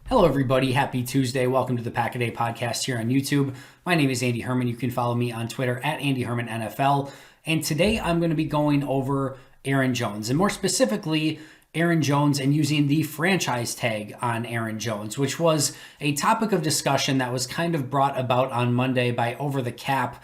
Hello, everybody. Happy Tuesday. Welcome to the Pack a Day podcast here on YouTube. My name is Andy Herman. You can follow me on Twitter at Andy Herman NFL. And today I'm going to be going over Aaron Jones, and more specifically, Aaron Jones and using the franchise tag on Aaron Jones, which was a topic of discussion that was kind of brought about on Monday by Over the Cap,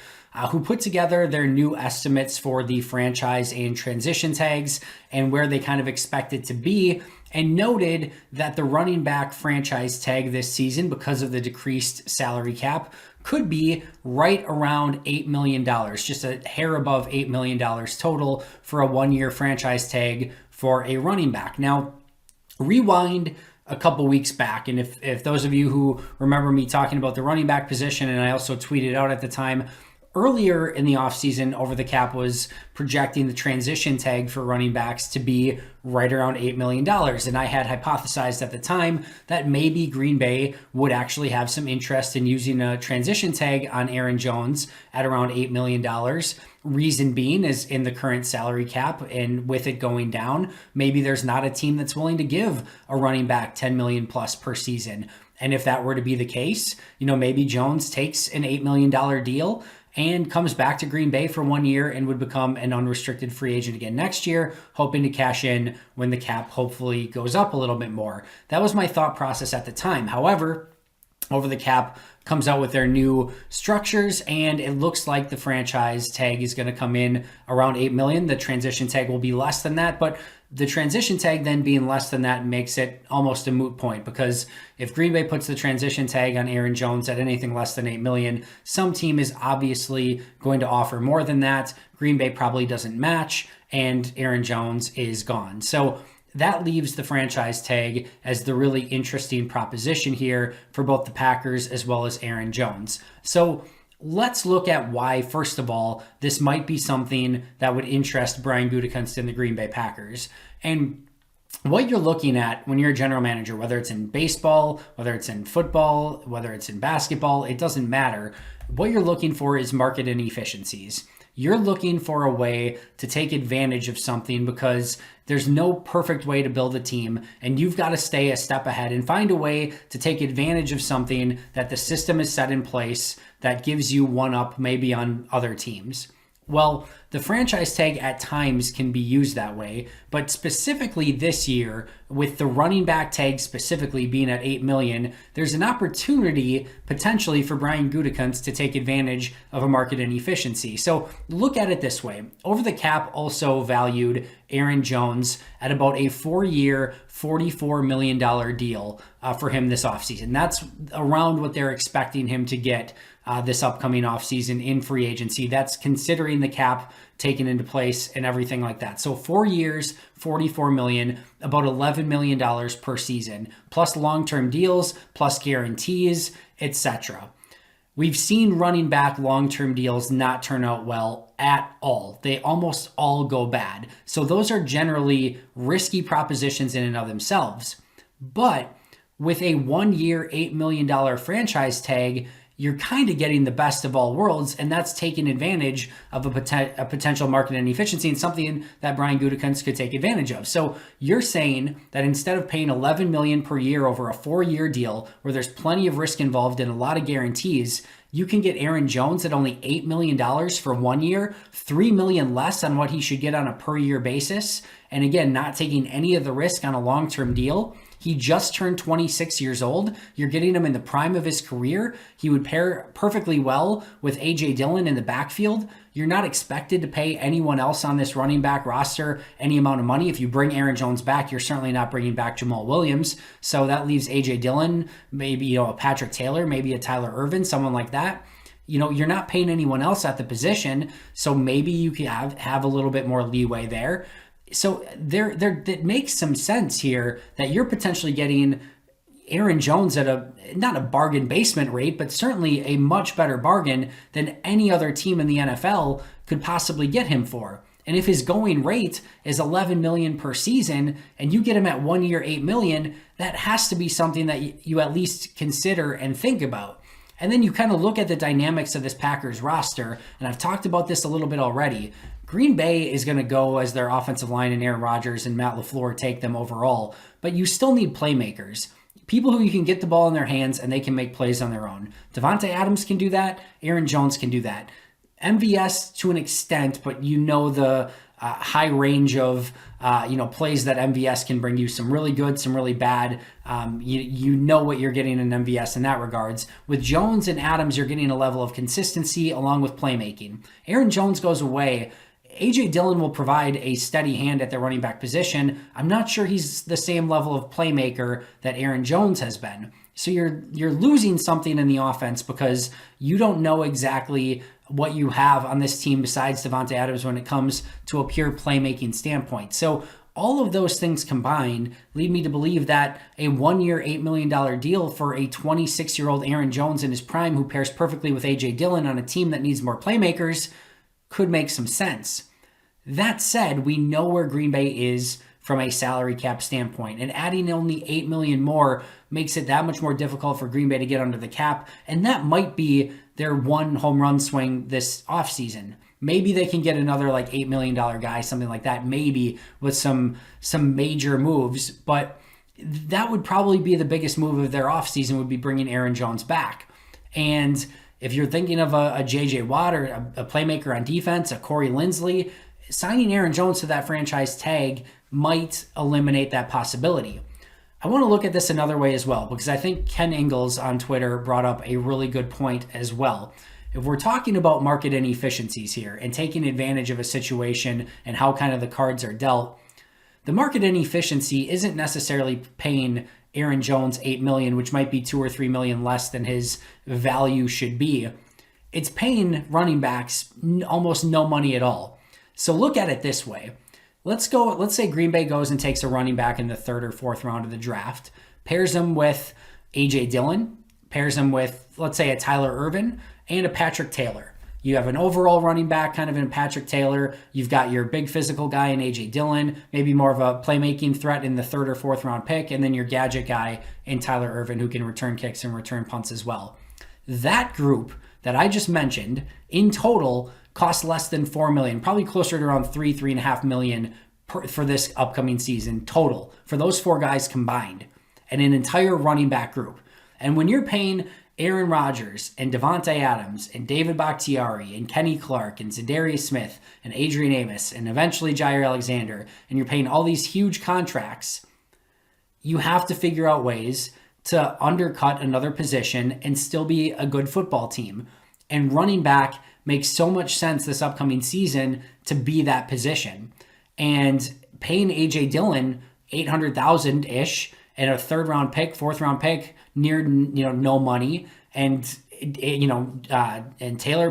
who put together their new estimates for the franchise and transition tags and where they kind of expect it to be, and noted that the running back franchise tag this season, because of the decreased salary cap, could be right around $8 million, just a hair above $8 million total for a one-year franchise tag for a running back. Now, rewind a couple weeks back, and if those of you who remember me talking about the running back position, and I also tweeted out at the time, earlier in the offseason, Over the Cap was projecting the transition tag for running backs to be right around $8 million. And I had hypothesized at the time that maybe Green Bay would actually have some interest in using a transition tag on Aaron Jones at around $8 million. Reason being is in the current salary cap, and with it going down, maybe there's not a team that's willing to give a running back $10 million plus per season. And if that were to be the case, maybe Jones takes an $8 million deal and comes back to Green Bay for 1 year and would become an unrestricted free agent again next year, hoping to cash in when the cap hopefully goes up a little bit more. That was my thought process at the time. However, Over the Cap comes out with their new structures, and it looks like the franchise tag is going to come in around $8 million. The transition tag will be less than that, but the transition tag then being less than that makes it almost a moot point, because if Green Bay puts the transition tag on Aaron Jones at anything less than $8 million, some team is obviously going to offer more than that. Green Bay probably doesn't match, and Aaron Jones is gone. So that leaves the franchise tag as the really interesting proposition here for both the Packers as well as Aaron Jones. So let's look at why, first of all, this might be something that would interest Brian Gutekunst and the Green Bay Packers. And what you're looking at when you're a general manager, whether it's in baseball, whether it's in football, whether it's in basketball, it doesn't matter. What you're looking for is market inefficiencies. You're looking for a way to take advantage of something because there's no perfect way to build a team, and you've got to stay a step ahead and find a way to take advantage of something that the system is set in place that gives you one up maybe on other teams. Well, the franchise tag at times can be used that way, but specifically this year, with the running back tag specifically being at $8 million, there's an opportunity potentially for Brian Gutekunst to take advantage of a market inefficiency. So look at it this way. Over the Cap also valued Aaron Jones at about a 4-year, $44 million deal for him this offseason. That's around what they're expecting him to get this upcoming offseason in free agency. That's considering the cap taken into place and everything like that. So 4 years, $44 million, about $11 million per season, plus long-term deals, plus guarantees, etc. We've seen running back long-term deals not turn out well at all. They almost all go bad. So those are generally risky propositions in and of themselves. But with a 1-year, $8 million franchise tag, you're kind of getting the best of all worlds, and that's taking advantage of a potential market inefficiency and something that Brian Gutekunst could take advantage of. So you're saying that instead of paying $11 million per year over a 4-year deal where there's plenty of risk involved and a lot of guarantees, you can get Aaron Jones at only $8 million for 1 year, $3 million less on what he should get on a per year basis. And again, not taking any of the risk on a long-term deal. He just turned 26 years old. You're getting him in the prime of his career. He would pair perfectly well with A.J. Dillon in the backfield. You're not expected to pay anyone else on this running back roster any amount of money. If you bring Aaron Jones back, you're certainly not bringing back Jamal Williams. So that leaves A.J. Dillon, maybe a Patrick Taylor, maybe a Tyler Ervin, someone like that. You're not paying anyone else at the position, so maybe you can have a little bit more leeway there. So it makes some sense here that you're potentially getting Aaron Jones at not a bargain basement rate, but certainly a much better bargain than any other team in the NFL could possibly get him for. And if his going rate is $11 million per season and you get him at 1 year, $8 million, that has to be something that you at least consider and think about. And then you kind of look at the dynamics of this Packers roster, and I've talked about this a little bit already. Green Bay is going to go as their offensive line and Aaron Rodgers and Matt LaFleur take them overall, but you still need playmakers. people who you can get the ball in their hands and they can make plays on their own. Devontae Adams can do that. Aaron Jones can do that. MVS to an extent, but the high range of plays that MVS can bring you, some really good, some really bad. You know what you're getting in MVS in that regards. With Jones and Adams, you're getting a level of consistency along with playmaking. Aaron Jones goes away. A.J. Dillon will provide a steady hand at the running back position. I'm not sure he's the same level of playmaker that Aaron Jones has been. So you're losing something in the offense because you don't know exactly what you have on this team besides Devontae Adams when it comes to a pure playmaking standpoint. So all of those things combined lead me to believe that a 1-year, $8 million deal for a 26-year-old Aaron Jones in his prime who pairs perfectly with A.J. Dillon on a team that needs more playmakers could make some sense. That said, we know where Green Bay is from a salary cap standpoint, and adding only $8 million more makes it that much more difficult for Green Bay to get under the cap, and that might be their one home run swing this offseason. Maybe they can get another like $8 million guy, something like that, maybe with some major moves, but that would probably be the biggest move of their offseason, would be bringing Aaron Jones back. And if you're thinking of a J.J. Watt or a playmaker on defense, a Corey Linsley, signing Aaron Jones to that franchise tag might eliminate that possibility. I want to look at this another way as well, because I think Ken Ingalls on Twitter brought up a really good point as well. If we're talking about market inefficiencies here and taking advantage of a situation and how kind of the cards are dealt, the market inefficiency isn't necessarily paying Aaron Jones $8 million, which might be $2 or $3 million less than his value should be. It's paying running backs almost no money at all. So look at it this way. Let's say Green Bay goes and takes a running back in the 3rd or 4th round of the draft, pairs him with A.J. Dillon, pairs him with, let's say, a Tyler Ervin and a Patrick Taylor. You have an overall running back kind of in Patrick Taylor. You've got your big physical guy in A.J. Dillon, maybe more of a playmaking threat in the 3rd or 4th round pick, and then your gadget guy in Tyler Ervin who can return kicks and return punts as well. That group that I just mentioned in total costs less than $4 million, probably closer to around $3.5 million for this upcoming season total for those 4 guys combined, and an entire running back group. And when you're paying Aaron Rodgers and Devontae Adams and David Bakhtiari and Kenny Clark and Zadarius Smith and Adrian Amos and eventually Jair Alexander, and you're paying all these huge contracts, you have to figure out ways to undercut another position and still be a good football team. And running back makes so much sense this upcoming season to be that position. And paying A.J. Dillon $800,000-ish and a 3rd round pick, 4th round pick, near no money, and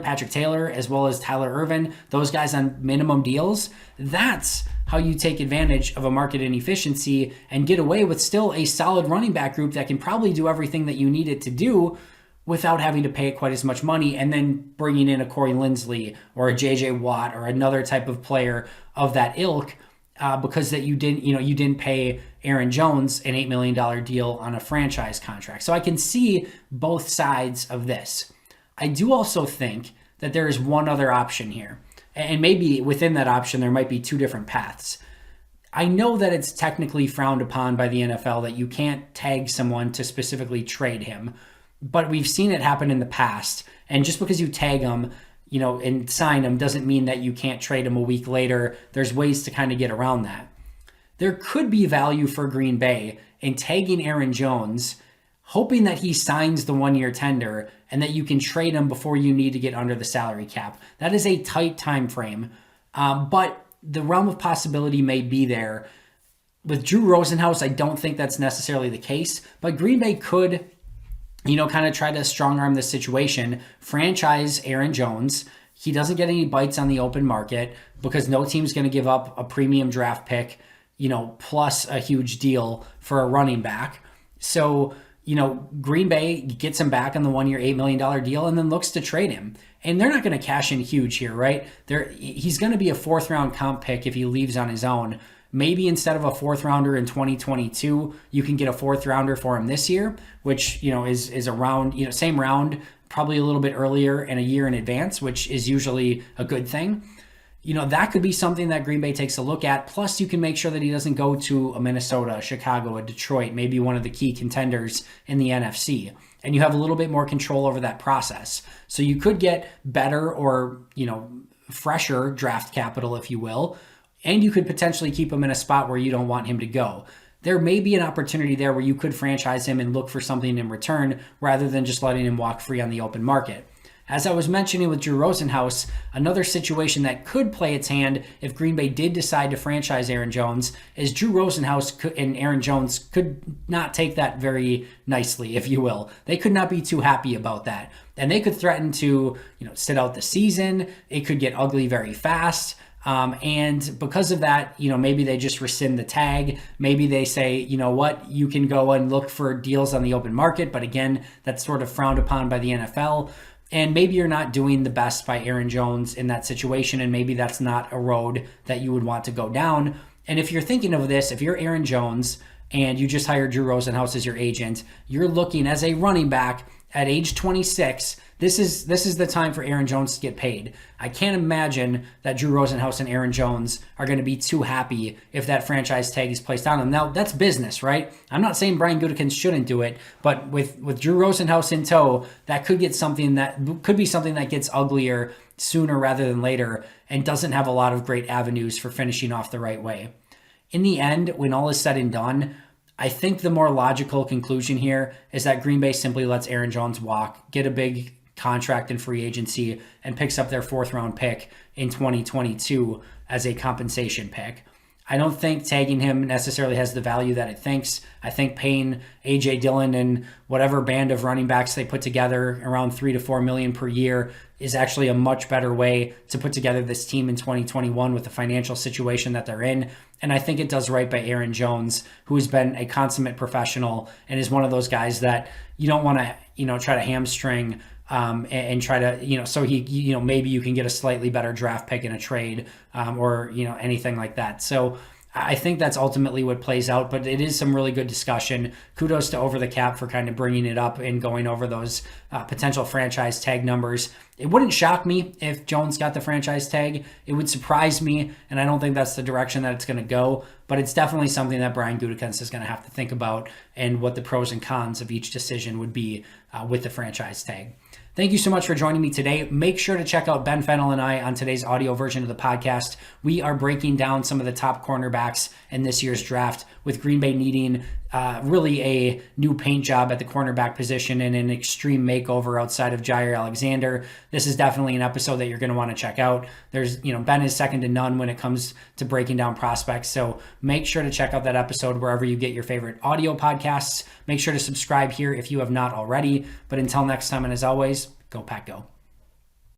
Patrick Taylor, as well as Tyler Ervin, those guys on minimum deals, that's how you take advantage of a market inefficiency and get away with still a solid running back group that can probably do everything that you need it to do without having to pay quite as much money, and then bringing in a Corey Linsley or a J.J. Watt or another type of player of that ilk, because that you didn't pay Aaron Jones an $8 million deal on a franchise contract. So I can see both sides of this. I do also think that there is one other option here, and maybe within that option there might be 2 different paths. I know that it's technically frowned upon by the NFL that you can't tag someone to specifically trade him, but we've seen it happen in the past. And just because you tag them, and sign them doesn't mean that you can't trade them a week later. There's ways to kind of get around that. There could be value for Green Bay in tagging Aaron Jones, hoping that he signs the 1-year tender and that you can trade him before you need to get under the salary cap. That is a tight time frame, but the realm of possibility may be there. With Drew Rosenhaus, I don't think that's necessarily the case, but Green Bay could kind of try to strong arm this situation, franchise Aaron Jones. He doesn't get any bites on the open market because no team's going to give up a premium draft pick, plus a huge deal for a running back. So, Green Bay gets him back on the 1-year, $8 million deal and then looks to trade him. And they're not going to cash in huge here, right? He's going to be a 4th round comp pick if he leaves on his own. Maybe instead of a 4th rounder in 2022, you can get a 4th rounder for him this year, which, is around, same round, probably a little bit earlier and a year in advance, which is usually a good thing. that could be something that Green Bay takes a look at. Plus, you can make sure that he doesn't go to a Minnesota, a Chicago, a Detroit, maybe one of the key contenders in the NFC. And you have a little bit more control over that process. So you could get better or, fresher draft capital, if you will, and you could potentially keep him in a spot where you don't want him to go. There may be an opportunity there where you could franchise him and look for something in return rather than just letting him walk free on the open market. As I was mentioning with Drew Rosenhaus, another situation that could play its hand if Green Bay did decide to franchise Aaron Jones is Drew Rosenhaus and Aaron Jones could not take that very nicely, if you will. They could not be too happy about that. And they could threaten to, sit out the season. It could get ugly very fast. And because of that, maybe they just rescind the tag. Maybe they say, you can go and look for deals on the open market. But again, that's sort of frowned upon by the NFL. And maybe you're not doing the best by Aaron Jones in that situation, and maybe that's not a road that you would want to go down. And if you're thinking of this, if you're Aaron Jones and you just hired Drew Rosenhaus as your agent, you're looking as a running back at age 26. This is the time for Aaron Jones to get paid. I can't imagine that Drew Rosenhaus and Aaron Jones are going to be too happy if that franchise tag is placed on them. Now, that's business, right? I'm not saying Brian Gutekunst shouldn't do it, but with Drew Rosenhaus in tow, that could be something that gets uglier sooner rather than later and doesn't have a lot of great avenues for finishing off the right way. In the end, when all is said and done, I think the more logical conclusion here is that Green Bay simply lets Aaron Jones walk, get a big contract in free agency, and picks up their 4th round pick in 2022 as a compensation pick. I don't think tagging him necessarily has the value that it thinks. I think paying A.J. Dillon and whatever band of running backs they put together around $3 to $4 million per year is actually a much better way to put together this team in 2021 with the financial situation that they're in. And I think it does right by Aaron Jones, who has been a consummate professional and is one of those guys that you don't want to, try to hamstring and try to, so he, maybe you can get a slightly better draft pick in a trade or, anything like that. So I think that's ultimately what plays out, but it is some really good discussion. Kudos to Over the Cap for kind of bringing it up and going over those potential franchise tag numbers. It wouldn't shock me if Jones got the franchise tag. It would surprise me, and I don't think that's the direction that it's going to go, but it's definitely something that Brian Gutekunst is going to have to think about and what the pros and cons of each decision would be with the franchise tag. Thank you so much for joining me today. Make sure to check out Ben Fennell and I on today's audio version of the podcast. We are breaking down some of the top cornerbacks in this year's draft, with Green Bay needing really a new paint job at the cornerback position and an extreme makeover outside of Jair Alexander. This is definitely an episode that you're going to want to check out. There's, Ben is second to none when it comes to breaking down prospects. So make sure to check out that episode wherever you get your favorite audio podcasts. Make sure to subscribe here if you have not already. But until next time, and as always, go Pack Go.